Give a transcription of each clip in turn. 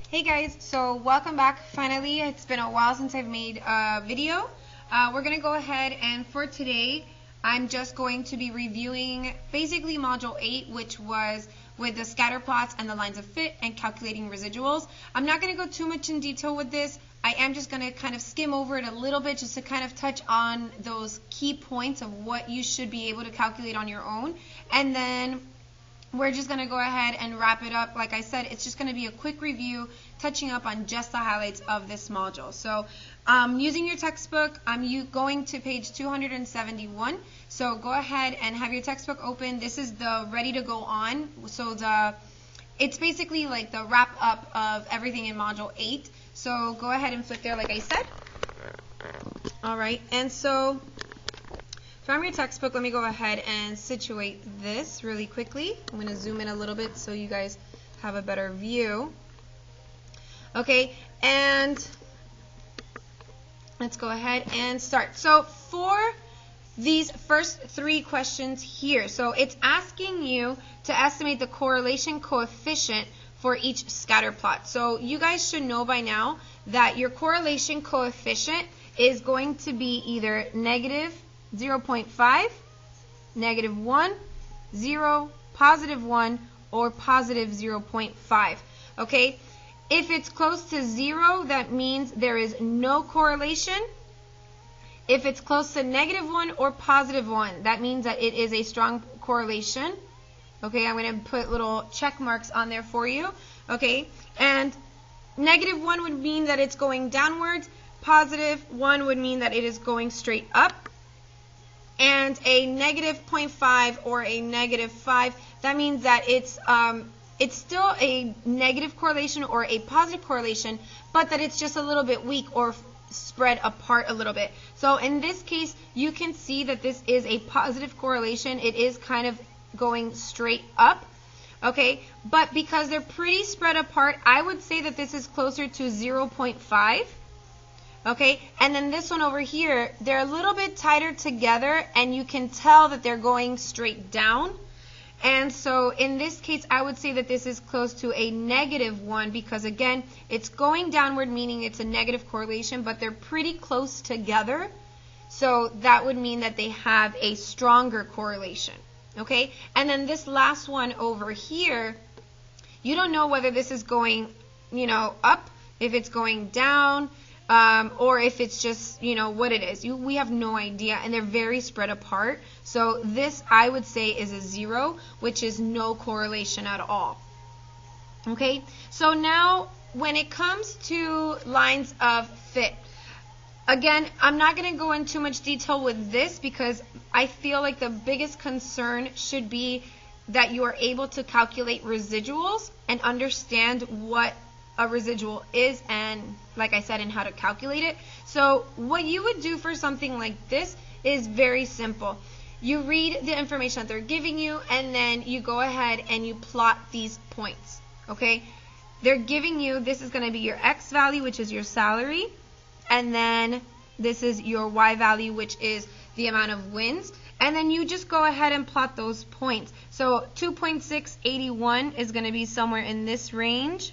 Hey guys, so welcome back. Finally, it's been a while since I've made a video. We're going to go ahead and for today, I'm just going to be reviewing basically Module 8, which was with the scatter plots and the lines of fit and calculating residuals. I'm not going to go too much in detail with this. I am just going to kind of skim over it a little bit just to kind of touch on those key points of what you should be able to calculate on your own. And then we're just going to go ahead and wrap it up. Like I said, it's just going to be a quick review touching up on just the highlights of this module. So using your textbook, I'm going to page 271. So go ahead and have your textbook open. This is the ready to go on. So it's basically like the wrap up of everything in Module 8. So go ahead and flip there like I said. All right, and so from your textbook, let me go ahead and situate this really quickly. I'm going to zoom in a little bit so you guys have a better view. Okay, and let's go ahead and start. So for these first three questions here, so it's asking you to estimate the correlation coefficient for each scatter plot. So you guys should know by now that your correlation coefficient is going to be either negative 0.5, negative 1, 0, positive 1, or positive 0.5. Okay? If it's close to 0, that means there is no correlation. If it's close to negative 1 or positive 1, that means that it is a strong correlation. Okay, I'm going to put little check marks on there for you. Okay, and negative 1 would mean that it's going downwards. Positive 1 would mean that it is going straight up. And a negative 0.5 or a negative 5, that means that it's still a negative correlation or a positive correlation, but that it's just a little bit weak or spread apart a little bit. So in this case, you can see that this is a positive correlation. It is kind of going straight up. Okay, but because they're pretty spread apart, I would say that this is closer to 0.5. Okay, and then this one over here, they're a little bit tighter together, and you can tell that they're going straight down. And so in this case, I would say that this is close to a negative 1 because, again, it's going downward, meaning it's a negative correlation, but they're pretty close together. So that would mean that they have a stronger correlation. Okay, and then this last one over here, you don't know whether this is going, up, if it's going down, or if it's just, what it is. We have no idea, and they're very spread apart. So this, I would say, is a 0, which is no correlation at all. Okay, so now when it comes to lines of fit, again, I'm not going to go into too much detail with this because I feel like the biggest concern should be that you are able to calculate residuals and understand what a residual is and, like I said, and how to calculate it. So what you would do for something like this is very simple. You read the information that they're giving you, and then you go ahead and you plot these points. Okay? They're giving you, this is going to be your X value, which is your salary, and then this is your Y value, which is the amount of wins. And then you just go ahead and plot those points. So 2.681 is going to be somewhere in this range,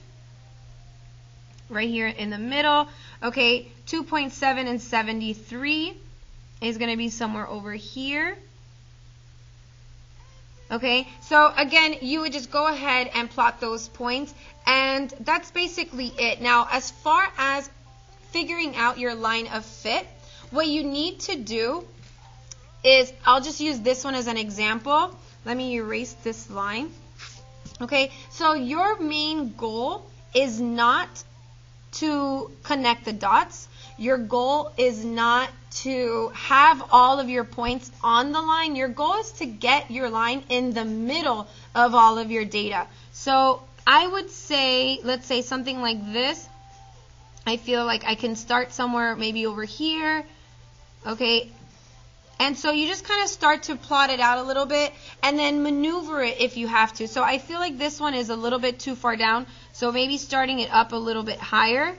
right here in the middle. Okay, 2.7 and 73 is going to be somewhere over here. Okay, so again, you would just go ahead and plot those points, and that's basically it. Now, as far as figuring out your line of fit, what you need to do is, I'll just use this one as an example. Let me erase this line. Okay, so your main goal is not to connect the dots. Your goal is not to have all of your points on the line. Your goal is to get your line in the middle of all of your data. So I would say, let's say something like this. I feel like I can start somewhere maybe over here. Okay, and so you just kind of start to plot it out a little bit and then maneuver it if you have to. So I feel like this one is a little bit too far down, so maybe starting it up a little bit higher.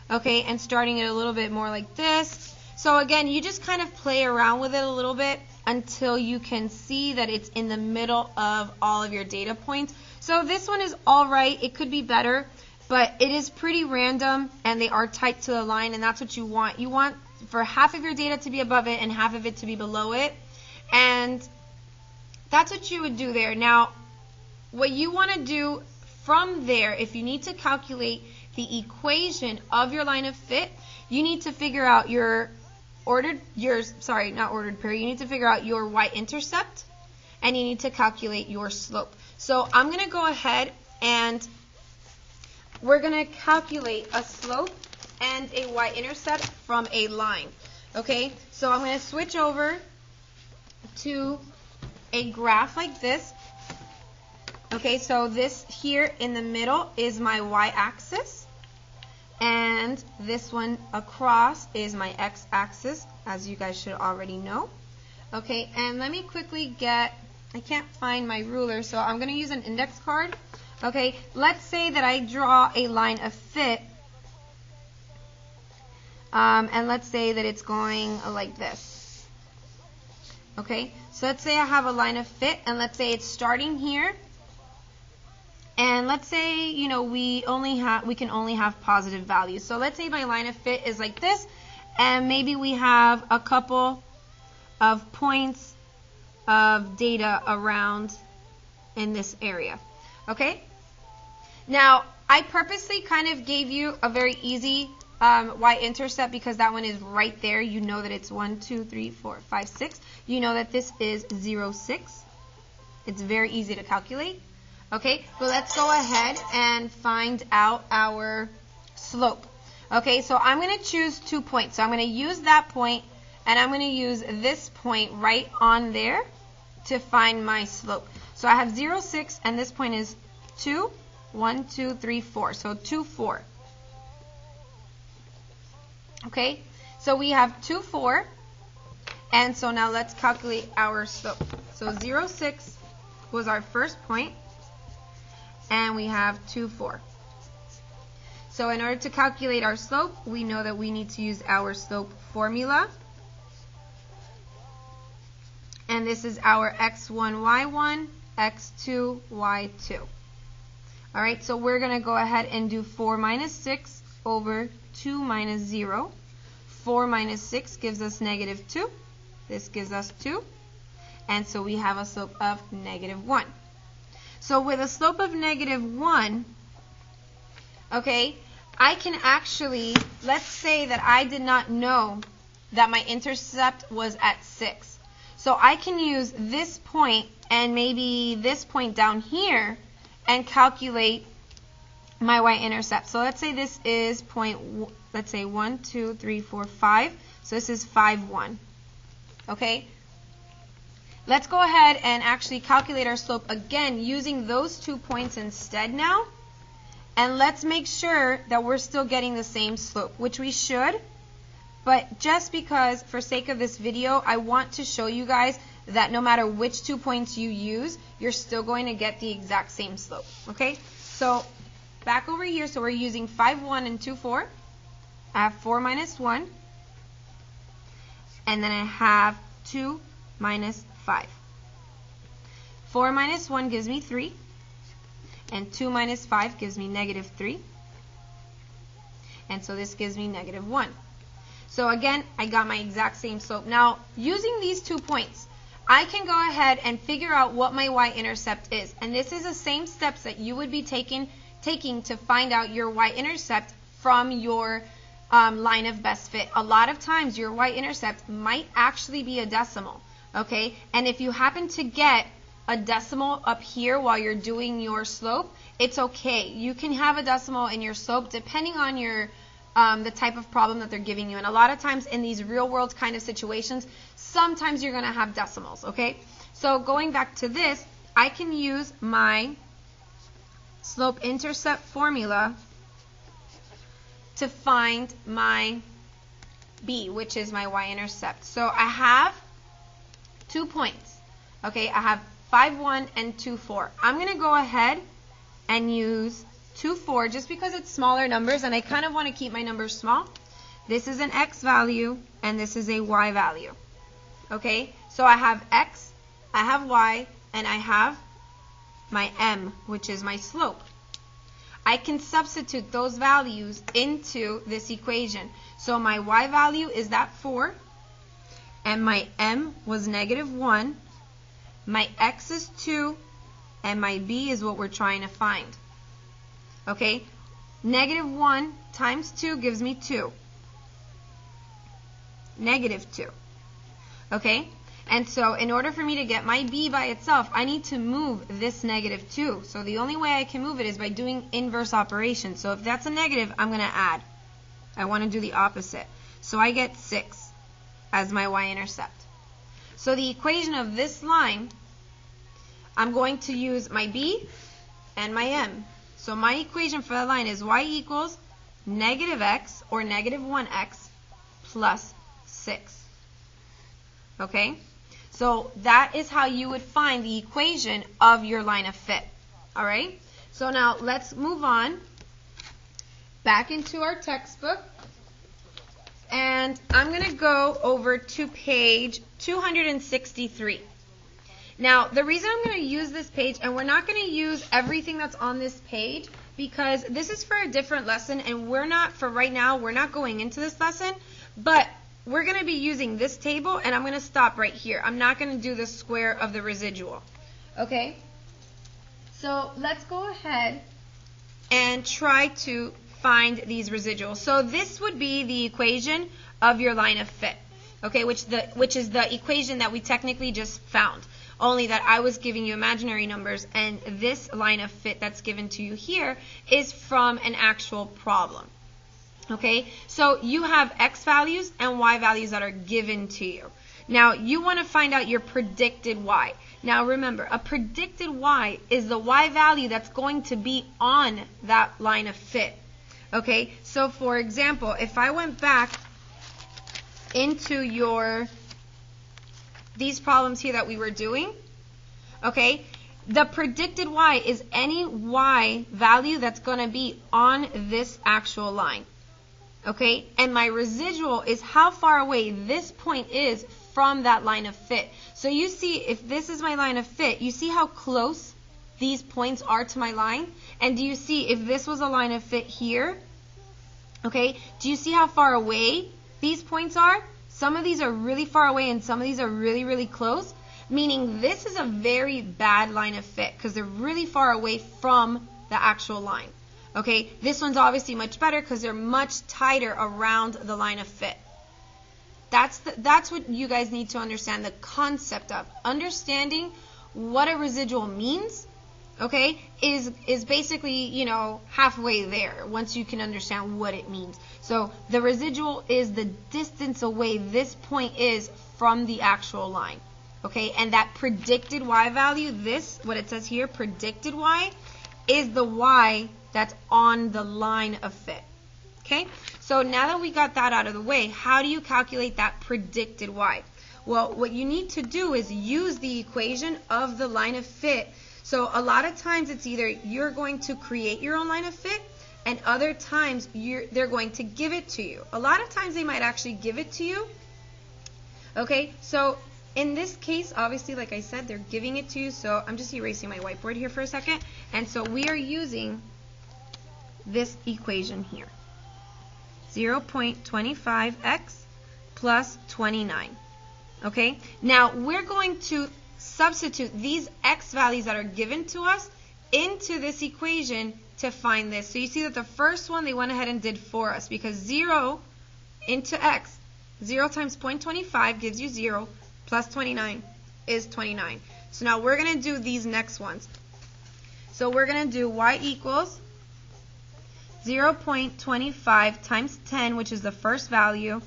Okay, and starting it a little bit more like this. So again, you just kind of play around with it a little bit until you can see that it's in the middle of all of your data points. So this one is all right. It could be better. but it is pretty random and they are tight to the line, and that's what you want. You want for half of your data to be above it and half of it to be below it, and that's what you would do there. Now, what you want to do from there, if you need to calculate the equation of your line of fit, you need to figure out your not ordered pair, you need to figure out your y-intercept, and you need to calculate your slope. So I'm going to go ahead and we're going to calculate a slope and a y-intercept from a line. Okay, so I'm going to switch over to a graph like this. Okay, so this here in the middle is my y-axis, and this one across is my x-axis, as you guys should already know. Okay, and let me quickly I can't find my ruler, so I'm going to use an index card. Okay, let's say that I draw a line of fit, and let's say that it's going like this. Okay, so let's say I have a line of fit, and let's say it's starting here. And let's say, you know, we can only have positive values. So let's say my line of fit is like this, and maybe we have a couple of points of data around in this area. Okay? Now, I purposely kind of gave you a very easy y-intercept because that one is right there. You know that it's 1, 2, 3, 4, 5, 6. You know that this is 0, 6. It's very easy to calculate. Okay, but let's go ahead and find out our slope. Okay, so I'm going to choose 2 points. So I'm going to use that point, and I'm going to use this point right on there to find my slope. So I have 0, 6, and this point is 2, 1, 2, 3, 4. So 2, 4. Okay, so we have 2, 4, and so now let's calculate our slope. So 0, 6 was our first point, and we have 2, 4. So in order to calculate our slope, we know that we need to use our slope formula. And this is our x1, y1, x2, y2. All right, so we're going to go ahead and do 4 minus 6 over 2 minus 0. 4 minus 6 gives us negative 2. This gives us 2. And so we have a slope of negative 1. So with a slope of negative 1, okay, I can actually, let's say that I did not know that my intercept was at 6. So I can use this point and maybe this point down here and calculate my y-intercept. So let's say this is let's say 1, 2, 3, 4, 5. So this is 5, 1. Okay? Let's go ahead and actually calculate our slope again using those 2 points instead now. And let's make sure that we're still getting the same slope, which we should. But just because, for sake of this video, I want to show you guys that no matter which 2 points you use, you're still going to get the exact same slope. Okay? So back over here, so we're using 5, 1 and 2, 4. I have 4 minus 1. And then I have 2 minus 5. 4 minus 1 gives me 3, and 2 minus 5 gives me negative 3, and so this gives me negative 1. So again, I got my exact same slope. Now, using these 2 points, I can go ahead and figure out what my y-intercept is, and this is the same steps that you would be taking to find out your y-intercept from your line of best fit. A lot of times, your y-intercept might actually be a decimal. Okay, and if you happen to get a decimal up here while you're doing your slope, it's okay. You can have a decimal in your slope depending on your the type of problem that they're giving you. And a lot of times in these real world kind of situations, sometimes you're going to have decimals. Okay, so going back to this, I can use my slope intercept formula to find my B, which is my y-intercept. So I have 2 points. Okay, I have 5, 1 and 2, 4. I'm going to go ahead and use 2, 4 just because it's smaller numbers and I kind of want to keep my numbers small. This is an x value and this is a y value. Okay, so I have x, I have y, and I have my m, which is my slope. I can substitute those values into this equation. So my y value is that 4, and my m was -1, my x is 2, and my b is what we're trying to find. Okay, -1 times 2 gives me 2. -2. Okay, and so in order for me to get my b by itself, I need to move this -2. So the only way I can move it is by doing inverse operations. So if that's a negative, I'm going to add. I want to do the opposite. So I get 6 as my y-intercept. So the equation of this line, I'm going to use my b and my m. So my equation for that line is y equals -x or -1x plus 6. Okay? So that is how you would find the equation of your line of fit. All right? So now let's move on back into our textbook. And I'm going to go over to page 263. Now, the reason I'm going to use this page, and we're not going to use everything that's on this page, because this is for a different lesson, and for right now, we're not going into this lesson, but we're going to be using this table, and I'm going to stop right here. I'm not going to do the square of the residual. Okay? So let's go ahead and try to find these residuals. So this would be the equation of your line of fit, okay, which is the equation that we technically just found, only that I was giving you imaginary numbers, and this line of fit that's given to you here is from an actual problem. Okay, so you have x values and y values that are given to you. Now, you want to find out your predicted y. Now, remember, a predicted y is the y value that's going to be on that line of fit. Okay, so for example, if I went back into these problems here that we were doing, okay, the predicted y is any y value that's going to be on this actual line. Okay, and my residual is how far away this point is from that line of fit. So you see, if this is my line of fit, you see how close these points are to my line? And do you see, if this was a line of fit here, okay, do you see how far away these points are? Some of these are really far away and some of these are really, really close, meaning this is a very bad line of fit because they're really far away from the actual line. Okay, this one's obviously much better because they're much tighter around the line of fit. That's what you guys need to understand, the concept of understanding what a residual means, okay, is basically, you know, halfway there once you can understand what it means. So the residual is the distance away this point is from the actual line, okay, and that predicted y value, this, what it says here, predicted y, is the y that's on the line of fit. Okay, so now that we got that out of the way, how do you calculate that predicted y? Well, what you need to do is use the equation of the line of fit. So a lot of times it's either you're going to create your own line of fit, and other times they're going to give it to you. A lot of times they might actually give it to you. Okay, so in this case, obviously, like I said, they're giving it to you. So I'm just erasing my whiteboard here for a second. And so we are using this equation here. 0.25x plus 29. Okay, now we're going to substitute these x values that are given to us into this equation to find this. So you see that the first one they went ahead and did for us, because 0 into x, 0 times 0.25 gives you 0, plus 29 is 29. So now we're going to do these next ones. So we're going to do y equals 0.25 times 10, which is the first value,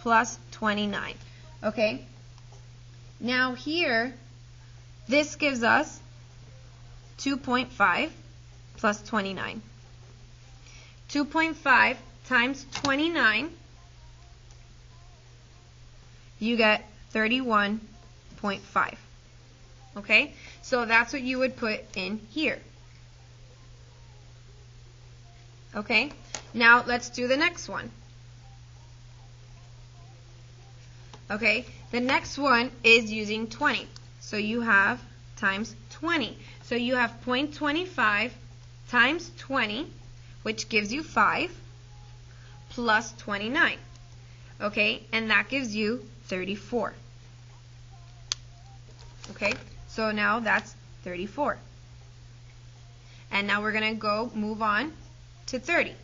plus 29. Okay? Now here, this gives us 2.5 plus 29. 2.5 times 29, you get 31.5. Okay? So that's what you would put in here. Okay, now let's do the next one. Okay, the next one is using 20. So you have times 20. So you have 0.25 times 20, which gives you 5, plus 29. Okay, and that gives you 34. Okay, so now that's 34. And now we're going to move on to 30.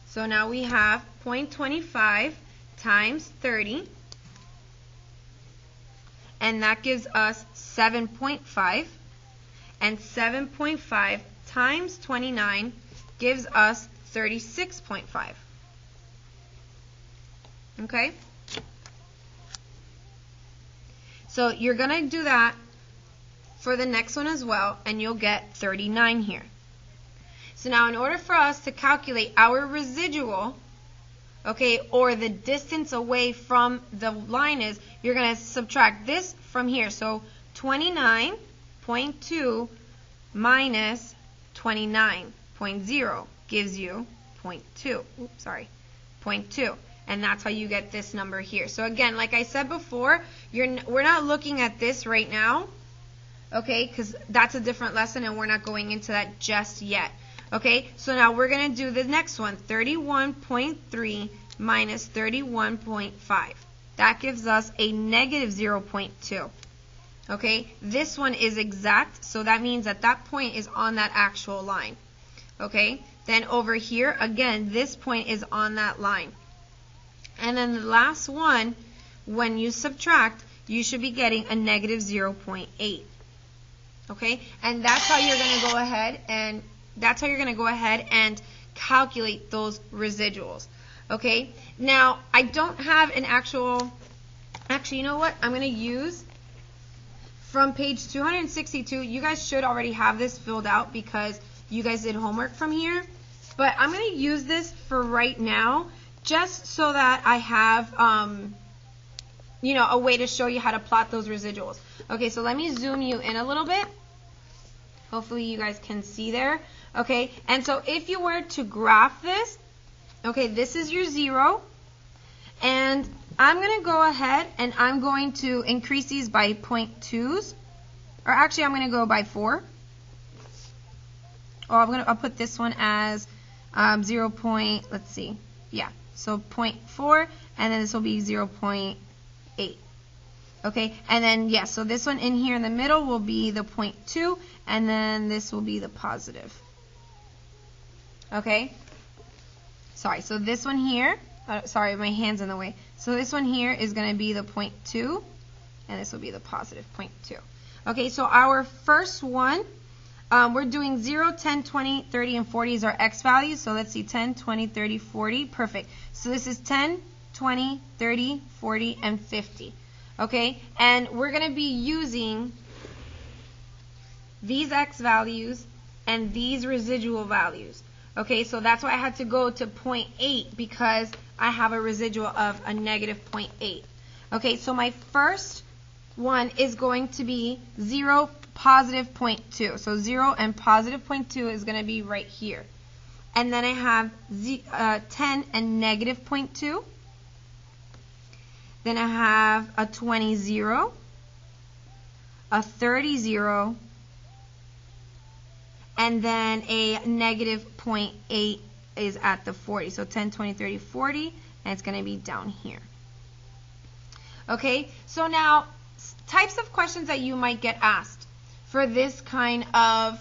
So now we have 0.25 times 30, and that gives us 7.5, and 7.5 times 29 gives us 36.5. Okay? So you're going to do that for the next one as well, and you'll get 39 here. So now in order for us to calculate our residual, okay, or the distance away from the line is, you're going to subtract this from here. So 29.2 minus 29.0 gives you 0.2. And that's how you get this number here. So again, like I said before, we're not looking at this right now, okay, because that's a different lesson and we're not going into that just yet. Okay, so now we're going to do the next one, 31.3 minus 31.5. That gives us a negative 0.2. Okay, this one is exact, so that means that that point is on that actual line. Okay, then over here, again, this point is on that line. And then the last one, when you subtract, you should be getting a negative 0.8. Okay, and that's how you're going to go ahead and calculate those residuals. Okay, now I don't have an actually, you know what? I'm going to use from page 262. You guys should already have this filled out because you guys did homework from here. But I'm going to use this for right now, just so that I have, you know, a way to show you how to plot those residuals. Okay, so let me zoom you in a little bit. Hopefully you guys can see there. Okay, and so if you were to graph this, okay, this is your 0, and I'm going to go ahead and I'm going to increase these by 0.2s, or actually I'm going to go by 4. Oh, I'll put this one as 0. Let's see, yeah, so 0.4, and then this will be 0.8. Okay, and then yeah, so this one in here in the middle will be the 0.2, and then this will be the positive. Okay, sorry, so this one here, sorry, my hand's in the way. So this one here is going to be the 0.2, and this will be the positive 0.2. Okay, so our first one, we're doing 0, 10, 20, 30, and 40 is our x values. So let's see, 10, 20, 30, 40, perfect. So this is 10, 20, 30, 40, and 50. Okay, and we're going to be using these x values and these residual values. Okay, so that's why I had to go to 0.8 because I have a residual of a negative 0.8. Okay, so my first one is going to be 0, positive 0.2. So 0 and positive 0.2 is going to be right here. And then I have 10 and negative 0.2. Then I have a 20, 0, a 30, 0, and then a negative 0.8 is at the 40. So 10, 20, 30, 40, and it's going to be down here. Okay, so now types of questions that you might get asked for this kind of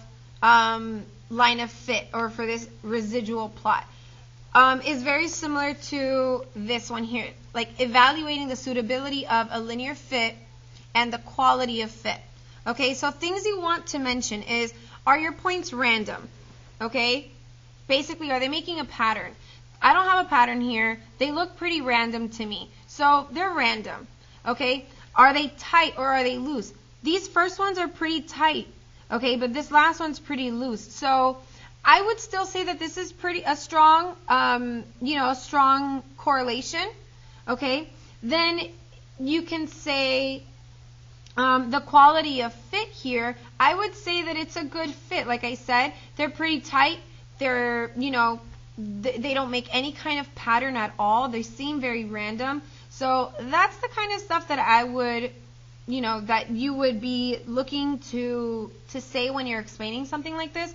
line of fit or for this residual plot is very similar to this one here, like evaluating the suitability of a linear fit and the quality of fit. Okay, so things you want to mention is, are your points random? Okay, basically, are they making a pattern? I don't have a pattern here. They look pretty random to me, so they're random. Okay, are they tight or are they loose? These first ones are pretty tight, okay, but this last one's pretty loose. So I would still say that this is a strong, a strong correlation. Okay, then you can say the quality of fit here. I would say that it's a good fit. Like I said, they're pretty tight. They're, they don't make any kind of pattern at all. They seem very random. So that's the kind of stuff that I would, that you would be looking to say when you're explaining something like this.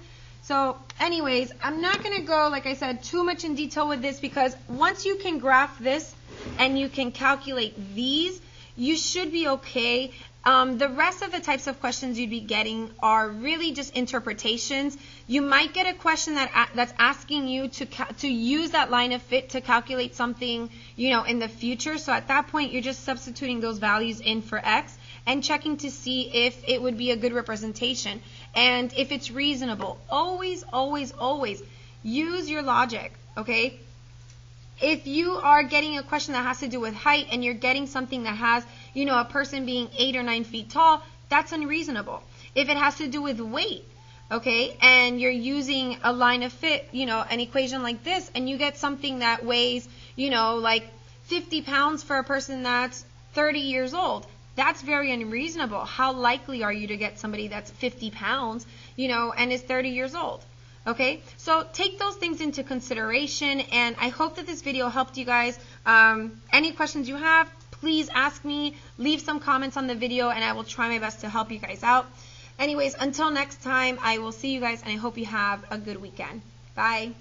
So anyways, I'm not going to go, like I said, too much in detail with this, because once you can graph this and you can calculate these, you should be okay. The rest of the types of questions you'd be getting are really just interpretations. You might get a question that's asking you to use that line of fit to calculate something, in the future. So at that point, you're just substituting those values in for x and checking to see if it would be a good representation and if it's reasonable. Always, always, always use your logic, okay? If you are getting a question that has to do with height and you're getting something that has, a person being 8 or 9 feet tall, that's unreasonable. If it has to do with weight, okay, and you're using a line of fit, an equation like this, and you get something that weighs, like 50 pounds for a person that's 30 years old, that's very unreasonable. How likely are you to get somebody that's 50 pounds, and is 30 years old? Okay, so take those things into consideration, and I hope that this video helped you guys. Any questions you have, please ask me. Leave some comments on the video, and I will try my best to help you guys out. Anyways, until next time, I will see you guys, and I hope you have a good weekend. Bye.